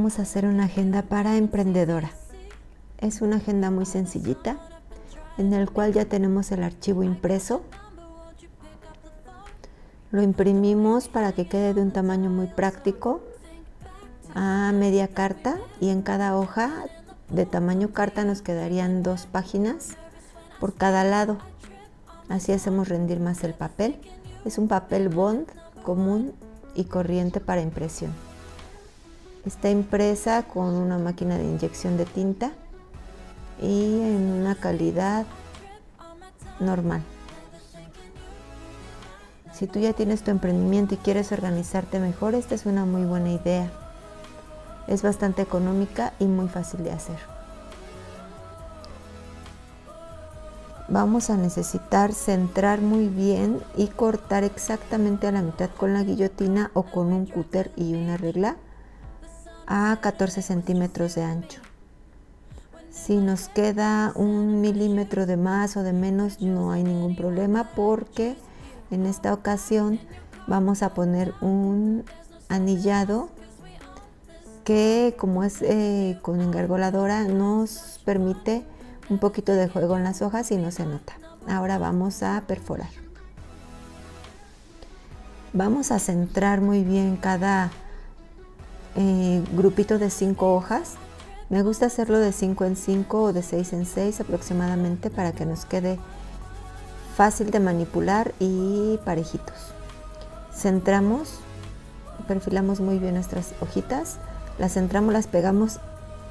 vamos a hacer una agenda para emprendedora. Es una agenda muy sencillita, en el cual ya tenemos el archivo impreso. Lo imprimimos para que quede de un tamaño muy práctico, a media carta, y en cada hoja de tamaño carta nos quedarían 2 páginas por cada lado. Así hacemos rendir más el papel. Es un papel bond común y corriente para impresión. Está impresa con una máquina de inyección de tinta y en una calidad normal. Si tú ya tienes tu emprendimiento y quieres organizarte mejor, esta es una muy buena idea. Es bastante económica y muy fácil de hacer. Vamos a necesitar centrar muy bien y cortar exactamente a la mitad con la guillotina o con un cúter y una regla a 14 centímetros de ancho. Si nos queda 1 milímetro de más o de menos, no hay ningún problema, porque en esta ocasión vamos a poner un anillado que, como es con engargoladora, nos permite un poquito de juego en las hojas y no se nota. Ahora vamos a perforar. Vamos a centrar muy bien cada grupito de 5 hojas. Me gusta hacerlo de 5 en 5 o de 6 en 6 aproximadamente, para que nos quede fácil de manipular y parejitos. Centramos, perfilamos muy bien nuestras hojitas, las centramos, las pegamos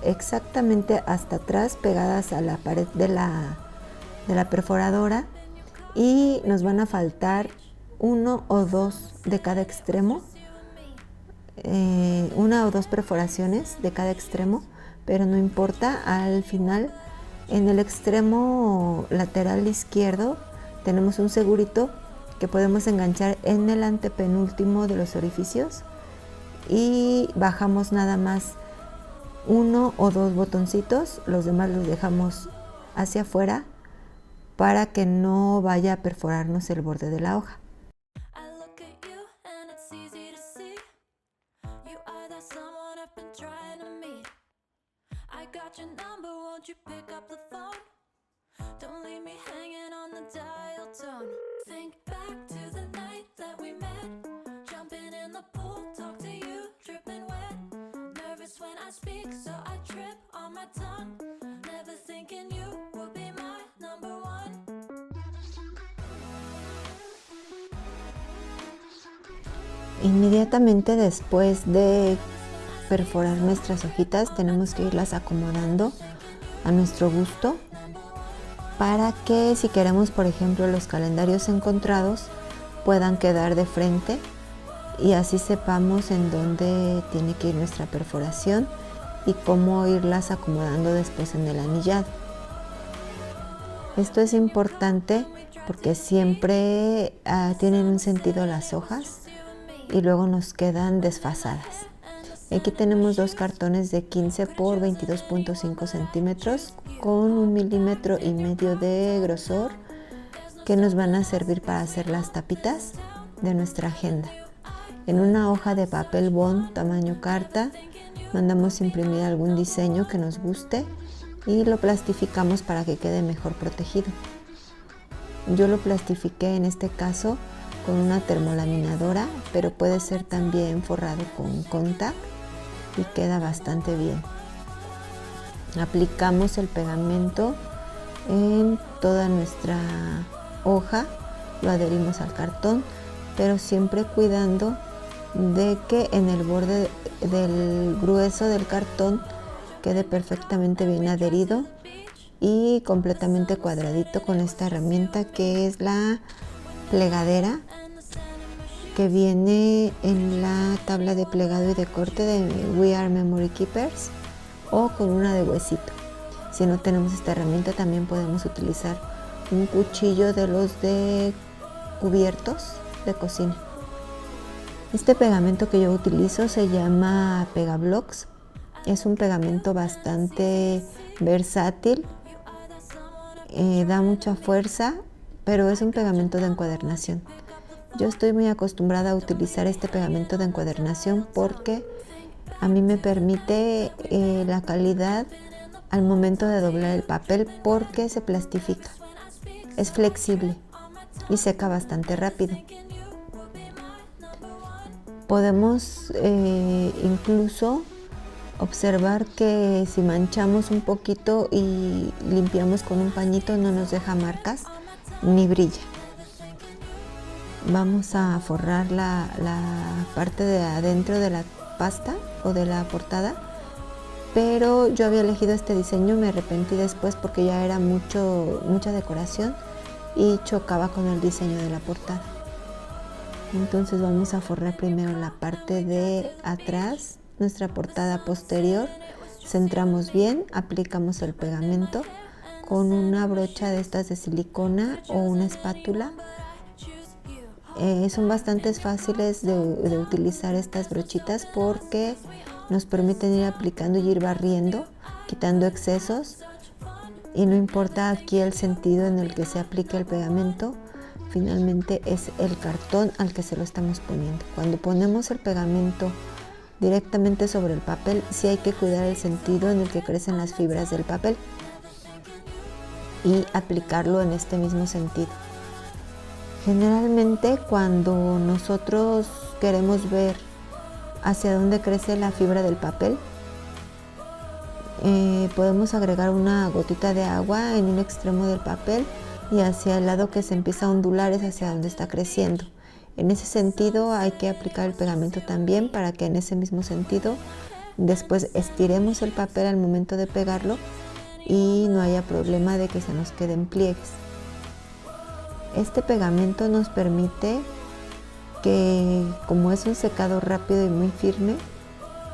exactamente hasta atrás, pegadas a la pared de la perforadora, y nos van a faltar 1 o 2 de cada extremo, 1 o 2 perforaciones de cada extremo, pero no importa. Al final, en el extremo lateral izquierdo, tenemos un segurito que podemos enganchar en el antepenúltimo de los orificios, y bajamos nada más 1 o 2 botoncitos, los demás los dejamos hacia afuera para que no vaya a perforarnos el borde de la hoja. Inmediatamente después de perforar nuestras hojitas, tenemos que irlas acomodando a nuestro gusto, para que, si queremos, por ejemplo, los calendarios encontrados puedan quedar de frente, y así sepamos en dónde tiene que ir nuestra perforación y cómo irlas acomodando después en el anillado. Esto es importante porque siempre tienen un sentido las hojas y luego nos quedan desfasadas. Aquí tenemos 2 cartones de 15 por 22.5 centímetros con 1,5 milímetros de grosor, que nos van a servir para hacer las tapitas de nuestra agenda. En una hoja de papel bond tamaño carta mandamos imprimir algún diseño que nos guste y lo plastificamos para que quede mejor protegido. Yo lo plastifiqué en este caso con una termolaminadora, pero puede ser también forrado con contact y queda bastante bien. Aplicamos el pegamento en toda nuestra hoja, lo adherimos al cartón, pero siempre cuidando de que en el borde del grueso del cartón quede perfectamente bien adherido y completamente cuadradito con esta herramienta, que es la plegadera, que viene en la tabla de plegado y de corte de We Are Memory Keepers, o con una de huesito. Si no tenemos esta herramienta, también podemos utilizar un cuchillo de los de cubiertos de cocina. Este pegamento que yo utilizo se llama Pegablocks. Es un pegamento bastante versátil, da mucha fuerza, pero es un pegamento de encuadernación. Yo estoy muy acostumbrada a utilizar este pegamento de encuadernación porque A mí me permite la calidad al momento de doblar el papel porque se plastifica, es flexible y seca bastante rápido. Podemos incluso observar que si manchamos un poquito y limpiamos con un pañito no nos deja marcas ni brilla. Vamos a forrar la parte de adentro de la pasta o de la portada, pero yo había elegido este diseño, me arrepentí después porque ya era mucha decoración y chocaba con el diseño de la portada. Entonces vamos a forrar primero la parte de atrás, nuestra portada posterior, centramos bien, aplicamos el pegamento con una brocha de estas de silicona o una espátula. Son bastante fáciles de utilizar estas brochitas porque nos permiten ir aplicando y ir barriendo, quitando excesos, y no importa aquí el sentido en el que se aplique el pegamento, finalmente es el cartón al que se lo estamos poniendo. Cuando ponemos el pegamento directamente sobre el papel, sí hay que cuidar el sentido en el que crecen las fibras del papel y aplicarlo en este mismo sentido. Generalmente cuando nosotros queremos ver hacia dónde crece la fibra del papel, podemos agregar una gotita de agua en un extremo del papel y hacia el lado que se empieza a ondular es hacia donde está creciendo. En ese sentido hay que aplicar el pegamento también para que en ese mismo sentido después estiremos el papel al momento de pegarlo y no haya problema de que se nos queden pliegues. Este pegamento nos permite que, como es un secado rápido y muy firme,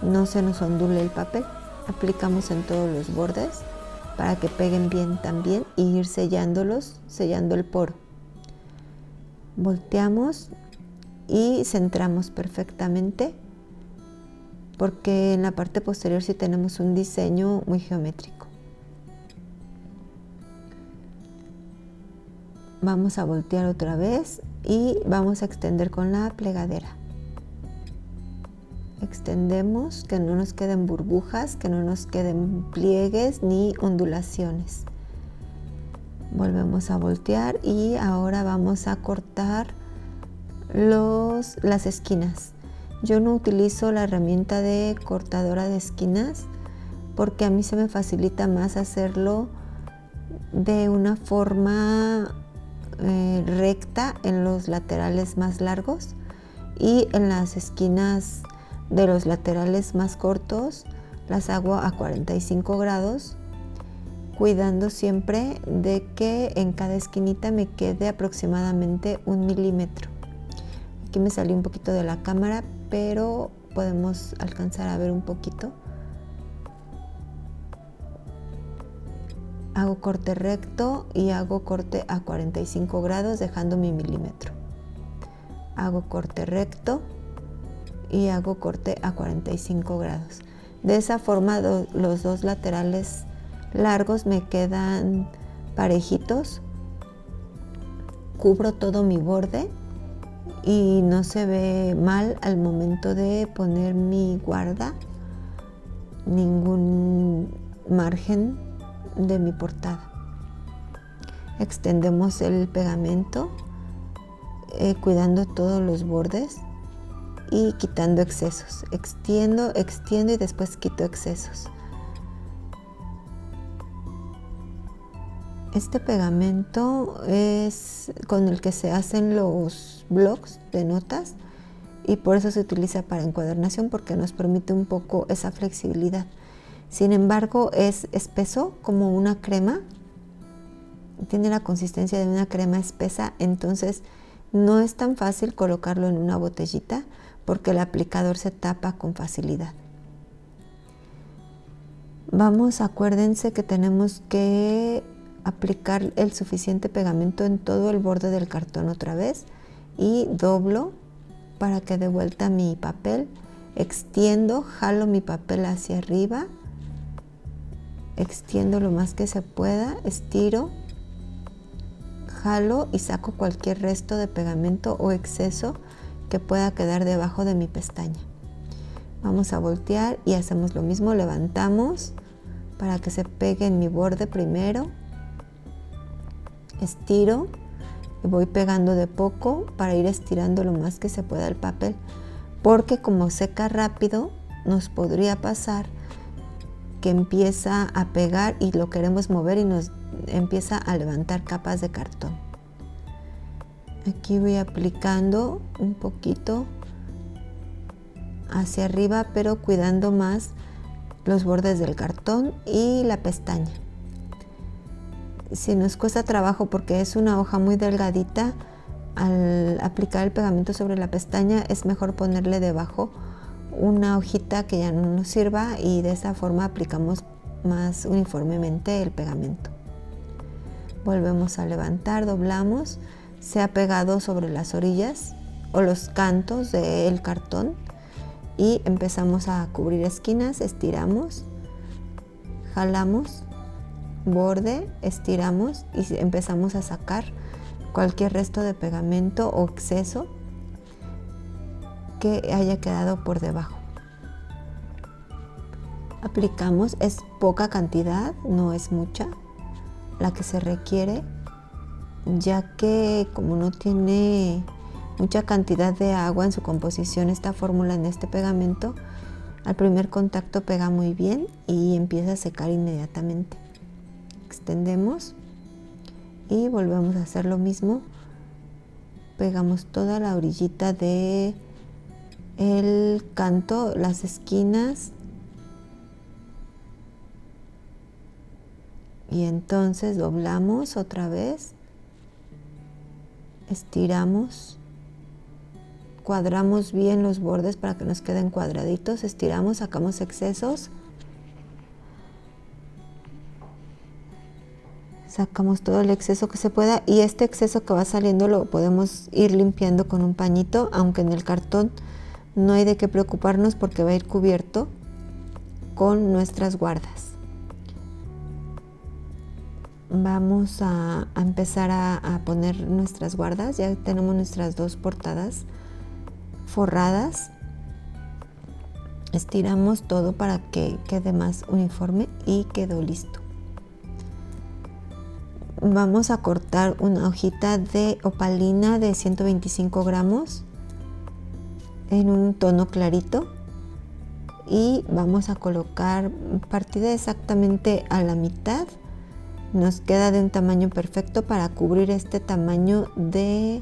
no se nos ondule el papel. Aplicamos en todos los bordes para que peguen bien también y ir sellándolos, sellando el poro. Volteamos y centramos perfectamente porque en la parte posterior sí tenemos un diseño muy geométrico. Vamos a voltear otra vez y vamos a extender con la plegadera. Extendemos, que no nos queden burbujas, que no nos queden pliegues ni ondulaciones. Volvemos a voltear y ahora vamos a cortar las esquinas. Yo no utilizo la herramienta de cortadora de esquinas porque a mí se me facilita más hacerlo de una forma recta en los laterales más largos y en las esquinas de los laterales más cortos las hago a 45 grados, cuidando siempre de que en cada esquinita me quede aproximadamente 1 milímetro. Aquí me salió un poquito de la cámara, pero podemos alcanzar a ver un poquito. Hago corte recto y hago corte a 45 grados dejando mi milímetro. Hago corte recto y hago corte a 45 grados. De esa forma los dos laterales largos me quedan parejitos. Cubro todo mi borde y no se ve mal al momento de poner mi guarda, ningún margen de mi portada. Extendemos el pegamento cuidando todos los bordes y quitando excesos. Extiendo y después quito excesos. Este pegamento es con el que se hacen los blocs de notas y por eso se utiliza para encuadernación porque nos permite un poco esa flexibilidad. Sin embargo, es espeso como una crema, tiene la consistencia de una crema espesa, entonces no es tan fácil colocarlo en una botellita porque el aplicador se tapa con facilidad. Acuérdense que tenemos que aplicar el suficiente pegamento en todo el borde del cartón otra vez y doblo para que dé vuelta mi papel, extiendo, jalo mi papel hacia arriba, extiendo lo más que se pueda, estiro, jalo y saco cualquier resto de pegamento o exceso que pueda quedar debajo de mi pestaña. Vamos a voltear y hacemos lo mismo, levantamos para que se pegue en mi borde primero, estiro y voy pegando de poco para ir estirando lo más que se pueda el papel, porque como seca rápido nos podría pasar que empieza a pegar y lo queremos mover y nos empieza a levantar capas de cartón. Aquí voy aplicando un poquito hacia arriba, pero cuidando más los bordes del cartón y la pestaña. Si nos cuesta trabajo porque es una hoja muy delgadita, al aplicar el pegamento sobre la pestaña es mejor ponerle debajo una hojita que ya no nos sirva y de esa forma aplicamos más uniformemente el pegamento. Volvemos a levantar, doblamos, se ha pegado sobre las orillas o los cantos del cartón y empezamos a cubrir esquinas, estiramos, jalamos, borde, estiramos y empezamos a sacar cualquier resto de pegamento o exceso que haya quedado por debajo. Aplicamos, es poca cantidad, no es mucha la que se requiere, ya que como no tiene mucha cantidad de agua en su composición esta fórmula en este pegamento, al primer contacto pega muy bien y empieza a secar inmediatamente. Extendemos y volvemos a hacer lo mismo, pegamos toda la orillita de el canto, las esquinas, y entonces doblamos otra vez, estiramos, cuadramos bien los bordes para que nos queden cuadraditos, estiramos, sacamos excesos, sacamos todo el exceso que se pueda y este exceso que va saliendo lo podemos ir limpiando con un pañito, aunque en el cartón no hay de qué preocuparnos porque va a ir cubierto con nuestras guardas. Vamos a empezar a poner nuestras guardas. Ya tenemos nuestras dos portadas forradas. Estiramos todo para que quede más uniforme y quedó listo. Vamos a cortar una hojita de opalina de 125 gramos en un tono clarito y vamos a colocar partida exactamente a la mitad. Nos queda de un tamaño perfecto para cubrir este tamaño de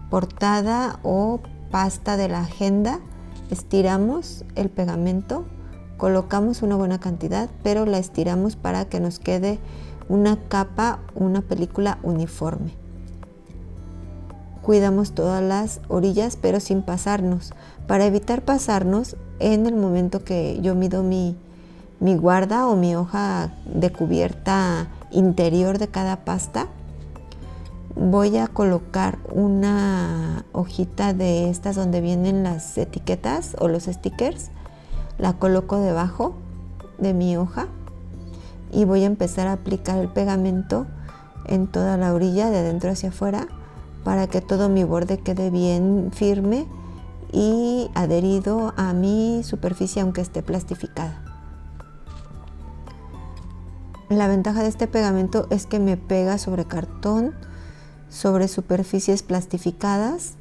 portada o pasta de la agenda. Estiramos el pegamento, colocamos una buena cantidad, pero la estiramos para que nos quede una capa, una película uniforme. Cuidamos todas las orillas, pero sin pasarnos. Para evitar pasarnos, en el momento que yo mido mi guarda o mi hoja de cubierta interior de cada pasta, voy a colocar una hojita de estas donde vienen las etiquetas o los stickers, la coloco debajo de mi hoja y voy a empezar a aplicar el pegamento en toda la orilla de adentro hacia afuera para que todo mi borde quede bien firme y adherido a mi superficie aunque esté plastificada. La ventaja de este pegamento es que me pega sobre cartón, sobre superficies plastificadas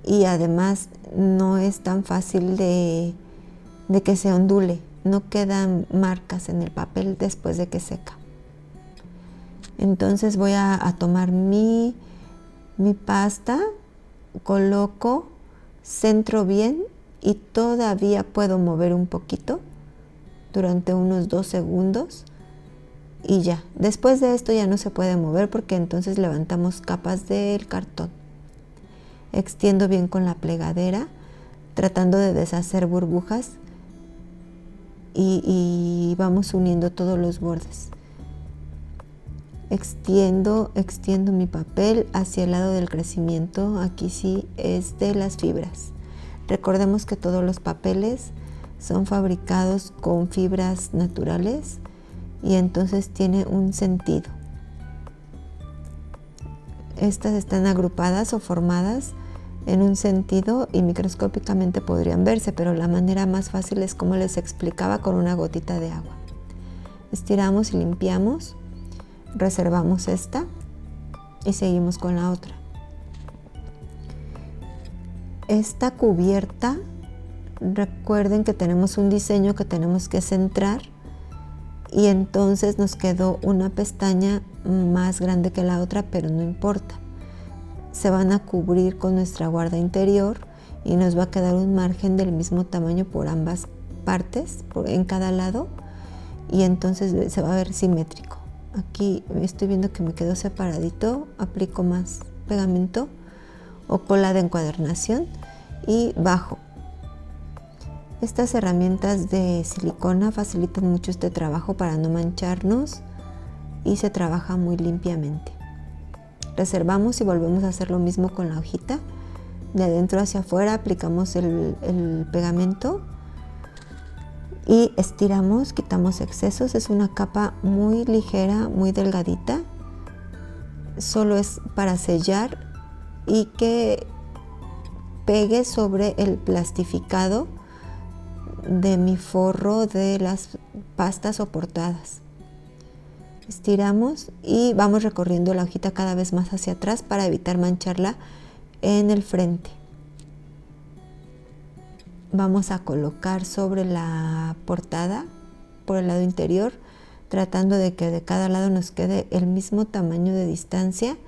y además no es tan fácil de que se ondule, no quedan marcas en el papel después de que seca. Entonces voy a tomar mi pasta, coloco, centro bien y todavía puedo mover un poquito durante unos 2 segundos. Y ya, después de esto ya no se puede mover porque entonces levantamos capas del cartón. Extiendo bien con la plegadera, tratando de deshacer burbujas y vamos uniendo todos los bordes. Extiendo mi papel hacia el lado del crecimiento, aquí sí es de las fibras. Recordemos que todos los papeles son fabricados con fibras naturales y entonces tiene un sentido. Estas están agrupadas o formadas en un sentido y microscópicamente podrían verse, pero la manera más fácil es como les explicaba, con una gotita de agua. Estiramos y limpiamos, reservamos esta y seguimos con la otra. Esta cubierta, recuerden que tenemos un diseño que tenemos que centrar y entonces nos quedó una pestaña más grande que la otra, pero no importa. Se van a cubrir con nuestra guarda interior y nos va a quedar un margen del mismo tamaño por ambas partes, en cada lado, y entonces se va a ver simétrico. Aquí estoy viendo que me quedó separadito, aplico más pegamento o cola de encuadernación y bajo. Estas herramientas de silicona facilitan mucho este trabajo para no mancharnos y se trabaja muy limpiamente. Reservamos y volvemos a hacer lo mismo con la hojita. De adentro hacia afuera aplicamos el pegamento y estiramos, quitamos excesos. Es una capa muy ligera, muy delgadita. Solo es para sellar y que pegue sobre el plastificado de mi forro de las pastas o portadas. Estiramos y vamos recorriendo la hojita cada vez más hacia atrás para evitar mancharla en el frente. Vamos a colocar sobre la portada por el lado interior, tratando de que de cada lado nos quede el mismo tamaño de distancia,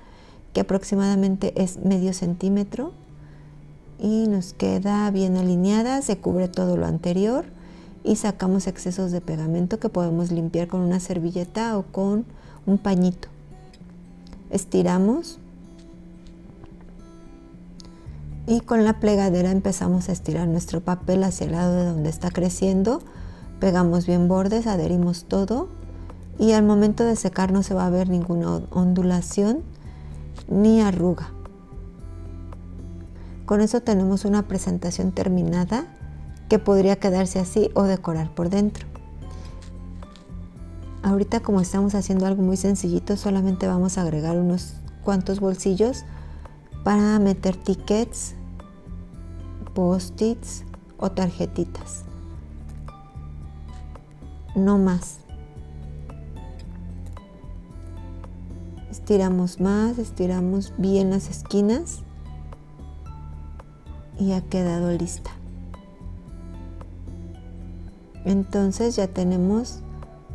que aproximadamente es medio centímetro, y nos queda bien alineada, se cubre todo lo anterior y sacamos excesos de pegamento que podemos limpiar con una servilleta o con un pañito. Estiramos y con la plegadera empezamos a estirar nuestro papel hacia el lado de donde está creciendo. Pegamos bien bordes, adherimos todo y al momento de secar no se va a ver ninguna ondulación ni arruga. Con eso tenemos una presentación terminada que podría quedarse así o decorar por dentro. Ahorita, como estamos haciendo algo muy sencillito, solamente vamos a agregar unos cuantos bolsillos para meter tickets, post-its o tarjetitas. No más. Estiramos más, estiramos bien las esquinas y ha quedado lista. Entonces ya tenemos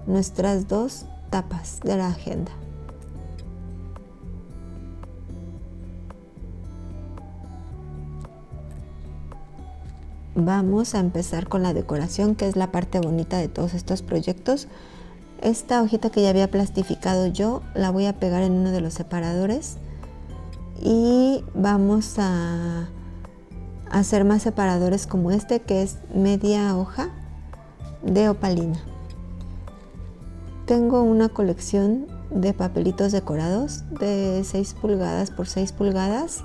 nuestras dos tapas de la agenda. Vamos a empezar con la decoración, que es la parte bonita de todos estos proyectos. Esta hojita que ya había plastificado yo, la voy a pegar en uno de los separadores y vamos a hacer más separadores como este, que es media hoja de opalina. Tengo una colección de papelitos decorados de 6 pulgadas por 6 pulgadas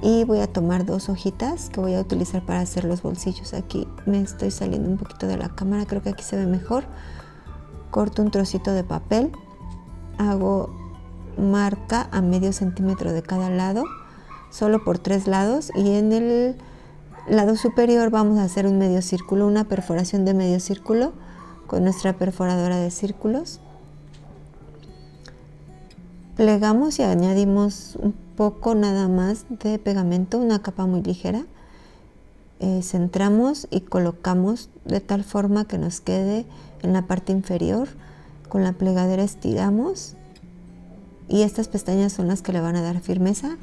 y voy a tomar 2 hojitas que voy a utilizar para hacer los bolsillos. Aquí me estoy saliendo un poquito de la cámara, creo que aquí se ve mejor. Corto un trocito de papel, hago marca a medio centímetro de cada lado, solo por 3 lados, y en el lado superior vamos a hacer un medio círculo, una perforación de medio círculo con nuestra perforadora de círculos. Plegamos y añadimos un poco nada más de pegamento, una capa muy ligera. Centramos y colocamos de tal forma que nos quede en la parte inferior. Con la plegadera estiramos y estas pestañas son las que le van a dar firmeza.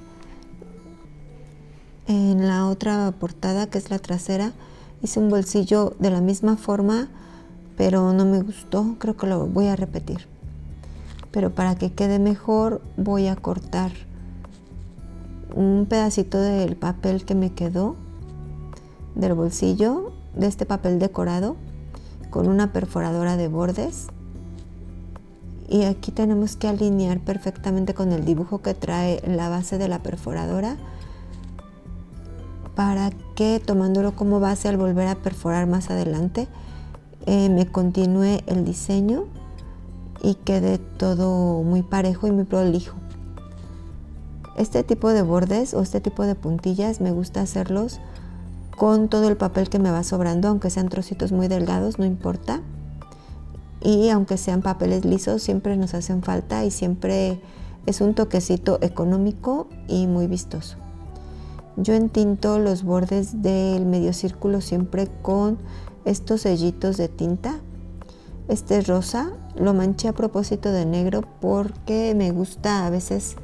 En la otra portada, que es la trasera, hice un bolsillo de la misma forma, pero no me gustó, creo que lo voy a repetir. Pero para que quede mejor voy a cortar un pedacito del papel que me quedó del bolsillo, de este papel decorado, con una perforadora de bordes. Y aquí tenemos que alinear perfectamente con el dibujo que trae la base de la perforadora, para que, tomándolo como base, al volver a perforar más adelante, me continúe el diseño y quede todo muy parejo y muy prolijo. Este tipo de bordes o este tipo de puntillas me gusta hacerlos con todo el papel que me va sobrando, aunque sean trocitos muy delgados, no importa. Y aunque sean papeles lisos, siempre nos hacen falta y siempre es un toquecito económico y muy vistoso. Yo entinto los bordes del medio círculo siempre con estos sellitos de tinta. Este es rosa, lo manché a propósito de negro porque me gusta a veces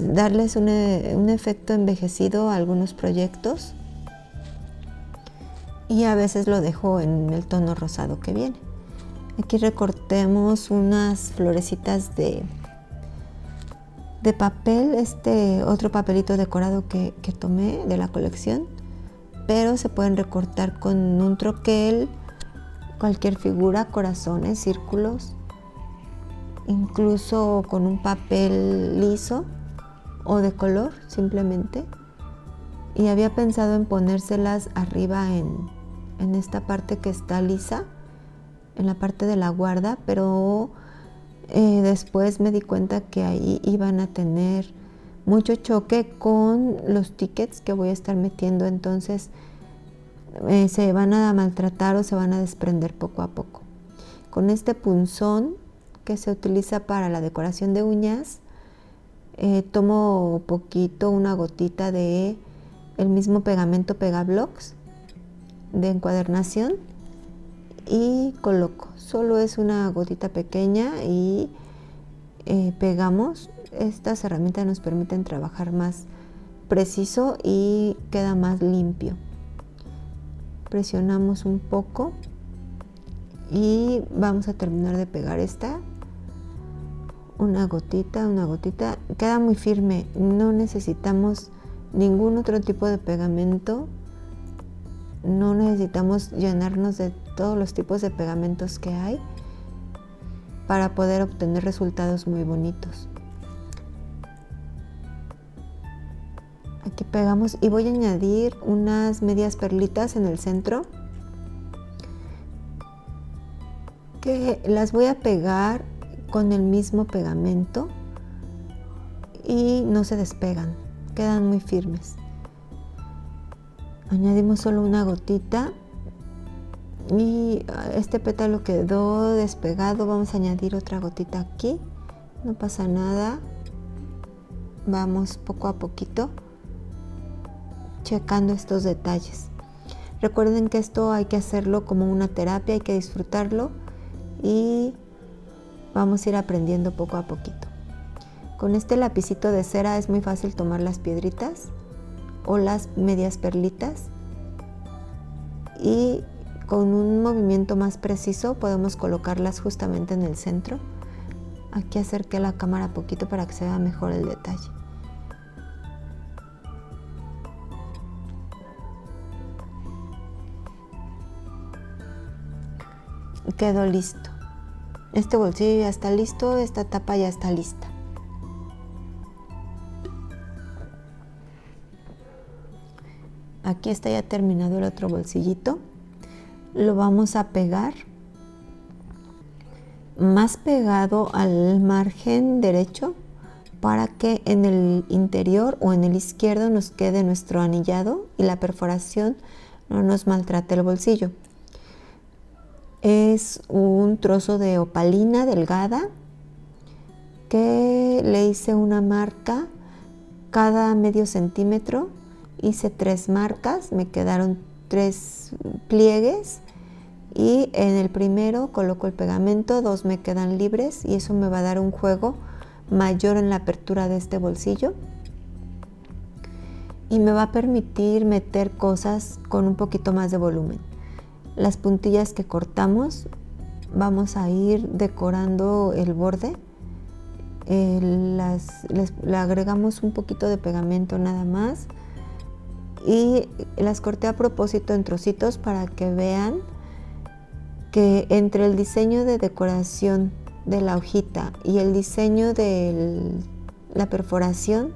darles un efecto envejecido a algunos proyectos y a veces lo dejo en el tono rosado que viene. Aquí recortemos unas florecitas de papel, otro papelito decorado que tomé de la colección, pero se pueden recortar con un troquel, cualquier figura, corazones, círculos, incluso con un papel liso o de color simplemente. Y había pensado en ponérselas arriba en esta parte que está lisa, en la parte de la guarda, pero después me di cuenta que ahí iban a tener mucho choque con los tickets que voy a estar metiendo, entonces se van a maltratar o se van a desprender poco a poco. Con este punzón que se utiliza para la decoración de uñas, tomo poquito, una gotita de el mismo pegamento Pegablocks de encuadernación y coloco. Solo es una gotita pequeña y pegamos. Estas herramientas nos permiten trabajar más preciso y queda más limpio. Presionamos un poco y vamos a terminar de pegar esta. Una gotita, queda muy firme, no necesitamos ningún otro tipo de pegamento, no necesitamos llenarnos de todos los tipos de pegamentos que hay para poder obtener resultados muy bonitos. Aquí pegamos y voy a añadir unas medias perlitas en el centro que las voy a pegar con el mismo pegamento y no se despegan, quedan muy firmes. Añadimos solo una gotita y este pétalo quedó despegado, vamos a añadir otra gotita aquí, no pasa nada, vamos poco a poquito checando estos detalles. Recuerden que esto hay que hacerlo como una terapia, hay que disfrutarlo y vamos a ir aprendiendo poco a poquito. Con este lapicito de cera es muy fácil tomar las piedritas o las medias perlitas y con un movimiento más preciso podemos colocarlas justamente en el centro. Aquí acerqué la cámara poquito para que se vea mejor el detalle. Quedó listo. Este bolsillo ya está listo, esta tapa ya está lista. Aquí está ya terminado el otro bolsillito. Lo vamos a pegar más pegado al margen derecho para que en el interior o en el izquierdo nos quede nuestro anillado y la perforación no nos maltrate el bolsillo. Es un trozo de opalina delgada que le hice una marca cada medio centímetro. Hice 3 marcas, me quedaron 3 pliegues y en el primero coloco el pegamento, 2 me quedan libres y eso me va a dar un juego mayor en la apertura de este bolsillo y me va a permitir meter cosas con un poquito más de volumen. Las puntillas que cortamos vamos a ir decorando el borde, le agregamos un poquito de pegamento nada más y las corté a propósito en trocitos para que vean que entre el diseño de decoración de la hojita y el diseño de la perforación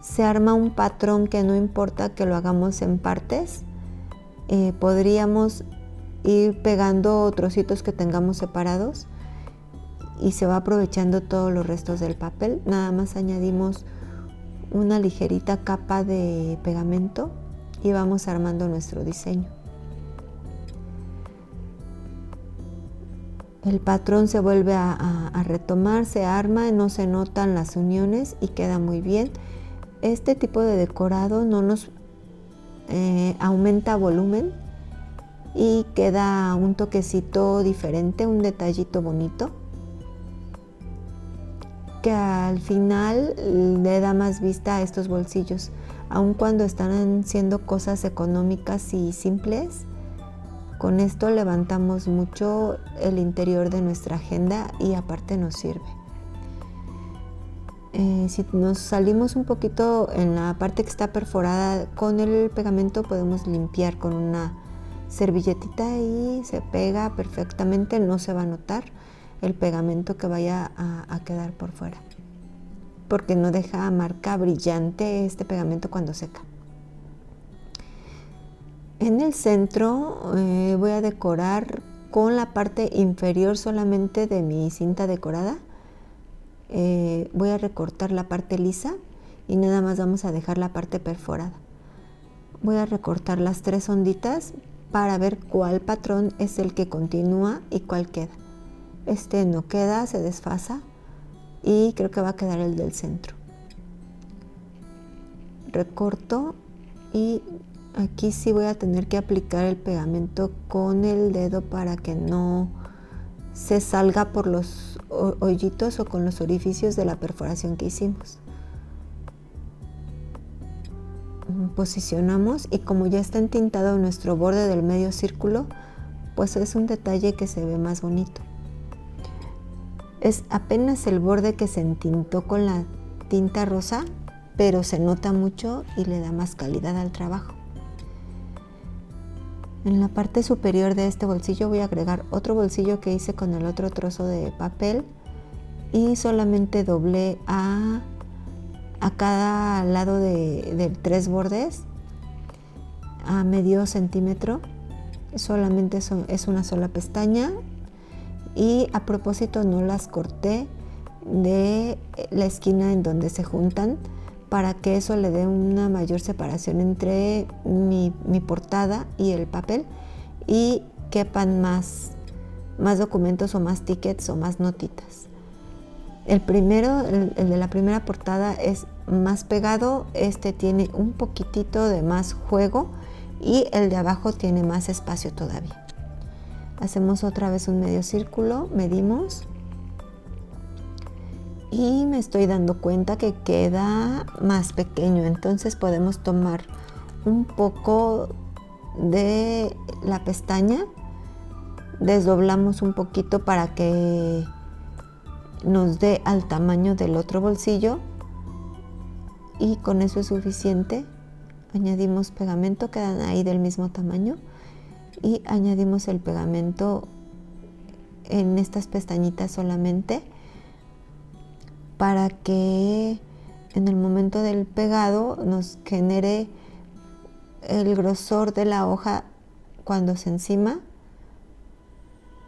se arma un patrón que no importa que lo hagamos en partes. Podríamos ir pegando trocitos que tengamos separados y se va aprovechando todos los restos del papel. Nada más añadimos una ligerita capa de pegamento y vamos armando nuestro diseño. El patrón se vuelve a retomar, se arma, no se notan las uniones y queda muy bien. Este tipo de decorado no nos aumenta volumen y queda un toquecito diferente, un detallito bonito, que al final le da más vista a estos bolsillos. Aun cuando están siendo cosas económicas y simples, con esto levantamos mucho el interior de nuestra agenda y aparte nos sirve. Si nos salimos un poquito en la parte que está perforada con el pegamento, podemos limpiar con una servilletita y se pega perfectamente, no se va a notar el pegamento que vaya a quedar por fuera, porque no deja marca brillante este pegamento cuando seca. En el centro voy a decorar con la parte inferior solamente de mi cinta decorada. Voy a recortar la parte lisa y nada más vamos a dejar la parte perforada. Voy a recortar las 3 onditas para ver cuál patrón es el que continúa y cuál queda. Este no queda, se desfasa y creo que va a quedar el del centro. Recorto y aquí sí voy a tener que aplicar el pegamento con el dedo para que no se salga por los hoyitos o con los orificios de la perforación que hicimos. Posicionamos y como ya está entintado nuestro borde del medio círculo, pues es un detalle que se ve más bonito. Es apenas el borde que se entintó con la tinta rosa, pero se nota mucho y le da más calidad al trabajo. En la parte superior de este bolsillo voy a agregar otro bolsillo que hice con el otro trozo de papel y solamente doblé a cada lado de 3 bordes a medio centímetro. Solamente es una sola pestaña y a propósito no las corté de la esquina en donde se juntan para que eso le dé una mayor separación entre mi portada y el papel y quepan más documentos o más tickets o más notitas. El primero, el de la primera portada es más pegado, este tiene un poquitito de más juego y el de abajo tiene más espacio todavía. Hacemos otra vez un medio círculo, medimos y me estoy dando cuenta que queda más pequeño, entonces podemos tomar un poco de la pestaña, desdoblamos un poquito para que nos dé al tamaño del otro bolsillo y con eso es suficiente. Añadimos pegamento, quedan ahí del mismo tamaño y añadimos el pegamento en estas pestañitas solamente para que en el momento del pegado nos genere el grosor de la hoja cuando se encima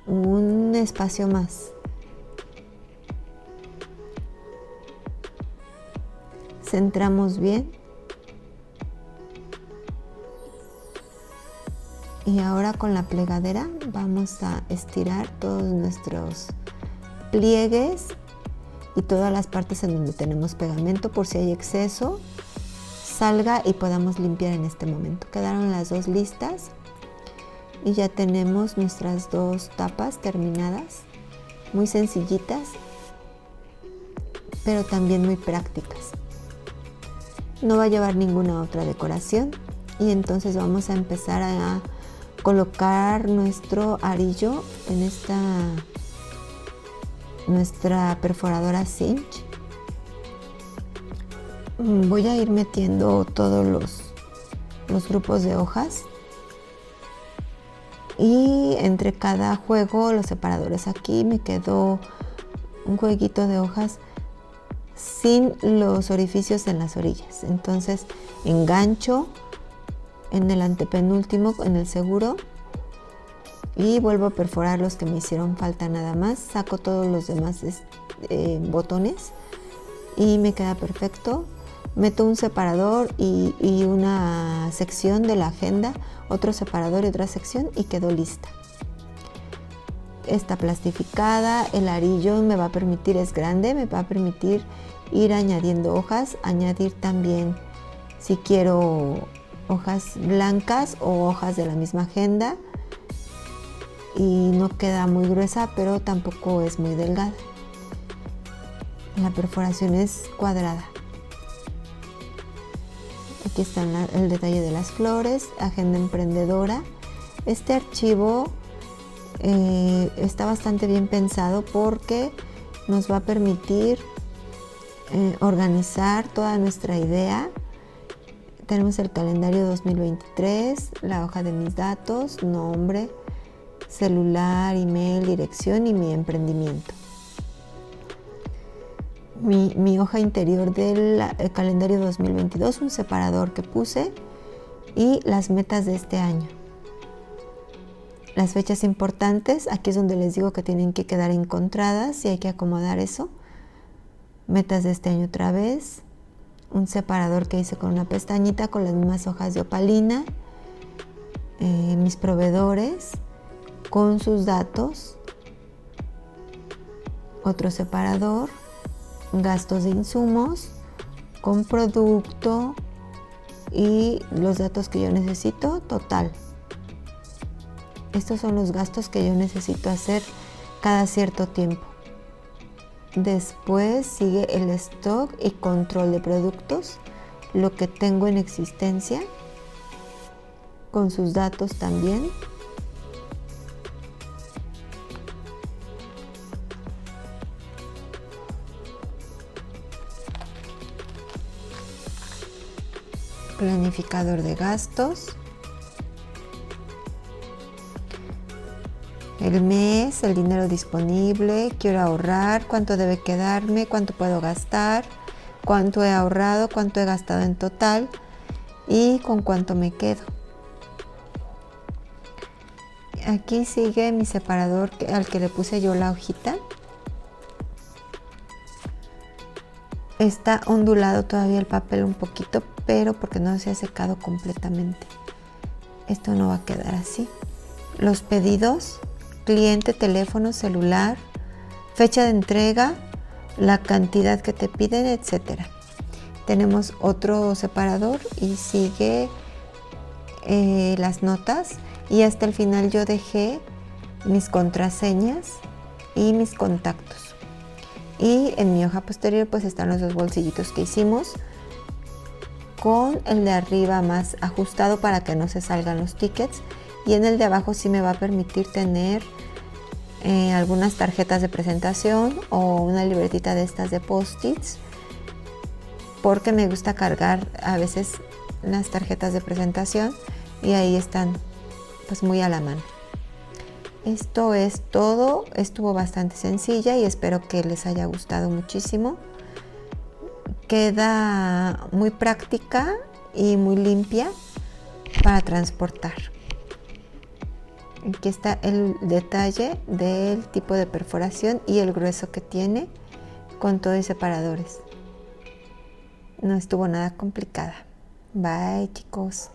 un espacio más. Centramos bien y ahora con la plegadera vamos a estirar todos nuestros pliegues y todas las partes en donde tenemos pegamento por si hay exceso salga y podamos limpiar en este momento. Quedaron las 2 listas y ya tenemos nuestras 2 tapas terminadas, muy sencillitas pero también muy prácticas. No va a llevar ninguna otra decoración y entonces vamos a empezar a colocar nuestro arillo en nuestra perforadora cinch. Voy a ir metiendo todos los grupos de hojas y entre cada juego, los separadores, aquí me quedó un jueguito de hojas sin los orificios en las orillas, entonces engancho en el antepenúltimo, en el seguro, y vuelvo a perforar los que me hicieron falta nada más. Saco todos los demás botones y me queda perfecto. Meto un separador y una sección de la agenda, otro separador y otra sección, y quedó lista. Está plastificada, el arillo me va a permitir, es grande, me va a permitir ir añadiendo hojas, añadir también si quiero hojas blancas o hojas de la misma agenda, y no queda muy gruesa pero tampoco es muy delgada. La perforación es cuadrada. Aquí está el detalle de las flores, agenda emprendedora. Este archivo está bastante bien pensado porque nos va a permitir organizar toda nuestra idea. Tenemos el calendario 2023, la hoja de mis datos, nombre, celular, email, dirección y mi emprendimiento. Mi hoja interior del calendario 2022, un separador que puse, y las metas de este año. Las fechas importantes, aquí es donde les digo que tienen que quedar encontradas y hay que acomodar eso. Metas de este año otra vez, un separador que hice con una pestañita con las mismas hojas de opalina, mis proveedores con sus datos, otro separador, gastos de insumos con producto y los datos que yo necesito total. Estos son los gastos que yo necesito hacer cada cierto tiempo. Después sigue el stock y control de productos, lo que tengo en existencia, con sus datos también. Planificador de gastos. El mes, el dinero disponible, quiero ahorrar, cuánto debe quedarme, cuánto puedo gastar, cuánto he ahorrado, cuánto he gastado en total y con cuánto me quedo. Aquí sigue mi separador al que le puse yo la hojita. Está ondulado todavía el papel un poquito, pero porque no se ha secado completamente. Esto no va a quedar así. Los pedidos, cliente, teléfono, celular, fecha de entrega, la cantidad que te piden, etc. Tenemos otro separador y sigue las notas, y hasta el final yo dejé mis contraseñas y mis contactos. Y en mi hoja posterior pues están los dos bolsillitos que hicimos, con el de arriba más ajustado para que no se salgan los tickets, y en el de abajo sí me va a permitir tener algunas tarjetas de presentación o una libretita de estas de post-its, porque me gusta cargar a veces las tarjetas de presentación y ahí están pues muy a la mano. Esto es todo, estuvo bastante sencilla y espero que les haya gustado muchísimo. Queda muy práctica y muy limpia para transportar. Aquí está el detalle del tipo de perforación y el grueso que tiene con todo y separadores. No estuvo nada complicada. Bye, chicos.